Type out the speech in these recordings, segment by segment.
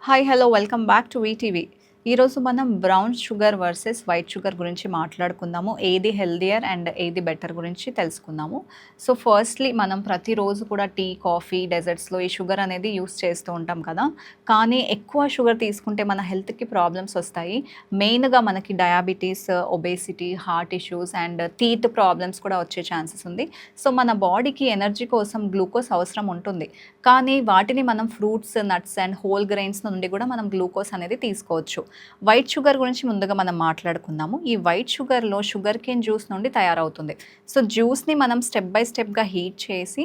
Hi hello welcome back to VTV. ఈరోజు మనం brown sugar versus white sugar గురించి మాట్లాడుకుందాము. ఏది హెల్దియర్ అండ్ ఏది బెటర్ గురించి తెలుసుకుందాము. సో ఫస్ట్లీ మనం ప్రతిరోజు కూడా టీ, కాఫీ, డెజర్ట్స్లో ఈ షుగర్ అనేది యూస్ చేస్తూ ఉంటాం కదా. కానీ ఎక్కువ షుగర్ తీసుకుంటే మన హెల్త్కి ప్రాబ్లమ్స్ వస్తాయి. మెయిన్గా మనకి diabetes, obesity, heart issues and teeth problems కూడా వచ్చే ఛాన్సెస్ ఉంది. సో మన బాడీకి ఎనర్జీ కోసం గ్లూకోజ్ అవసరం ఉంటుంది. కానీ వాటిని మనం fruits, nuts and whole grains నుండి కూడా మనం గ్లూకోజ్ అనేది తీసుకోవచ్చు. వైట్ షుగర్ గురించి ముందుగా మనం మాట్లాడుకుందాము. ఈ వైట్ షుగర్లో షుగర్ కేన్ జ్యూస్ నుండి తయారవుతుంది. సో జ్యూస్ని మనం స్టెప్ బై స్టెప్గా హీట్ చేసి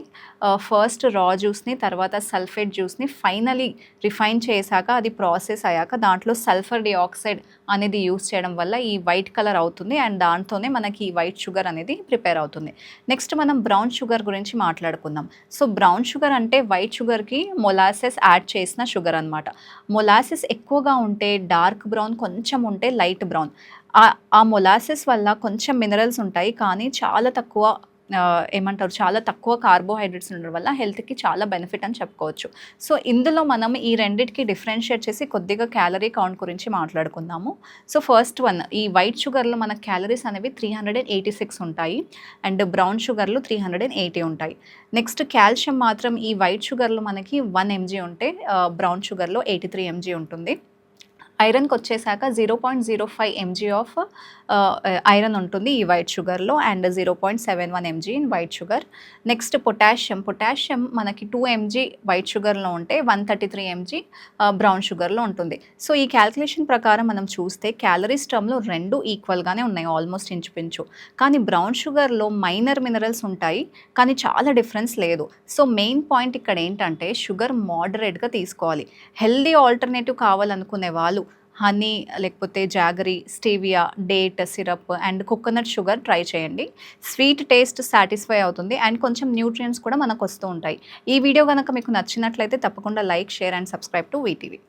ఫస్ట్ రా జ్యూస్ని, తర్వాత సల్ఫేట్ జ్యూస్ని ఫైనలీ రిఫైన్ చేశాక అది ప్రాసెస్ అయ్యాక దాంట్లో సల్ఫర్ డైఆక్సైడ్ అనేది యూస్ చేయడం వల్ల ఈ వైట్ కలర్ అవుతుంది అండ్ దాంతోనే మనకి ఈ వైట్ షుగర్ అనేది ప్రిపేర్ అవుతుంది. నెక్స్ట్ మనం బ్రౌన్ షుగర్ గురించి మాట్లాడుకుందాం. సో బ్రౌన్ షుగర్ అంటే వైట్ షుగర్కి మొలాసెస్ యాడ్ చేసిన షుగర్ అనమాట. మొలాసెస్ ఎక్కువగా ఉంటే డార్క్ బ్రౌన్, కొంచెం ఉంటే లైట్ బ్రౌన్. ఆ మొలాసెస్ వల్ల కొంచెం మినరల్స్ ఉంటాయి కానీ చాలా తక్కువ చాలా తక్కువ కార్బోహైడ్రేట్స్ ఉండడం వల్ల హెల్త్కి చాలా బెనిఫిట్ అని చెప్పుకోవచ్చు. సో ఇందులో మనం ఈ రెండిటికి డిఫరెన్షియేట్ చేసి కొద్దిగా క్యాలరీ కౌంట్ గురించి మాట్లాడుకుందాము. సో ఫస్ట్ వన్, ఈ వైట్ షుగర్లో మన క్యాలరీస్ అనేవి 386 ఉంటాయి అండ్ బ్రౌన్ షుగర్లో 380 ఉంటాయి. నెక్స్ట్ కాల్షియం మాత్రం ఈ వైట్ షుగర్లో మనకి 1 mg ఉంటే బ్రౌన్ షుగర్లో 83 mg ఉంటుంది. ఐరన్కి వచ్చేసాక 0.05 mg ఆఫ్ ఐరన్ ఉంటుంది ఈ వైట్ షుగర్లో and 0.71 mg in white sugar. Next potassium మనకి 2 mg వైట్ షుగర్లో ఉంటే 133 mg బ్రౌన్ షుగర్లో ఉంటుంది. సో ఈ క్యాల్కులేషన్ ప్రకారం మనం చూస్తే క్యాలరీస్ టర్మ్లో రెండు ఈక్వల్గానే ఉన్నాయి ఆల్మోస్ట్ ఇంచుమించు. కానీ బ్రౌన్ షుగర్లో మైనర్ మినరల్స్ ఉంటాయి కానీ చాలా డిఫరెన్స్ లేదు. సో మెయిన్ పాయింట్ ఇక్కడ ఏంటంటే షుగర్ మోడరేట్గా తీసుకోవాలి. హెల్దీ ఆల్టర్నేటివ్ కావాలనుకునే వాళ్ళు హనీ లేకపోతే jaggery, stevia, date syrup and coconut sugar try చేయండి. స్వీట్ టేస్ట్ సాటిస్ఫై అవుతుంది అండ్ కొంచెం న్యూట్రియంట్స్ కూడా మనకు వస్తూ ఉంటాయి. ఈ వీడియో కనుక మీకు నచ్చినట్లయితే తప్పకుండా like, share and subscribe to VTV.